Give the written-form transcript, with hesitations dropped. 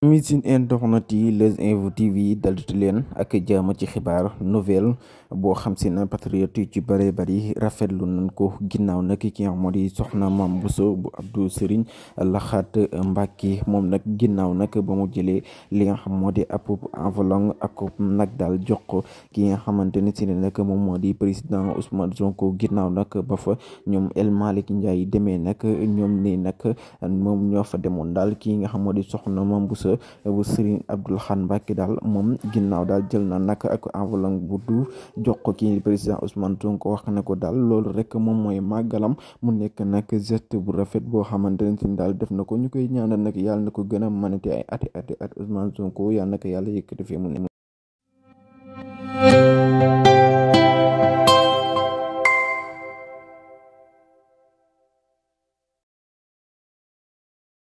Missine internet yi Les Infos TV daldi leen ak jaama ci xibaar nouvelle boo xam si na patriote yu ci bari rafetlu nañ ko ginnaaw nag ki nga xam moo di soxna Mame Bousso bu Abdou Serigne Laxat Mbacké moom nag ginnaaw nag ba mu jëlee li nga xam moo di ab enveloppe ak nag daal jox ko ki nga xamante ne si ne nag moom moo di président Ousmane Sonko ginnaaw nag ba fa ñoom El Malick Ndiaye demee nag ñoom ni nag moom ñoo fa demoon daal ki nga xam moo di soxna Mame Bousso bu Serigne Abdou Lahad Mbacké daal moom ginnaaw daal jël na nag ak enveloppe bu du jox ko kii président Ousmane Sonko wax na ko daal loolu rek moom mooy màggalam mu nekk nag geste bu rafet boo xamante ne si daal def na ko ñu koy ñaanal nag yàlla na ko gën a mënati ay ati Ousmane Sonko yàlla na ko yàlla yëkkati fi mu ne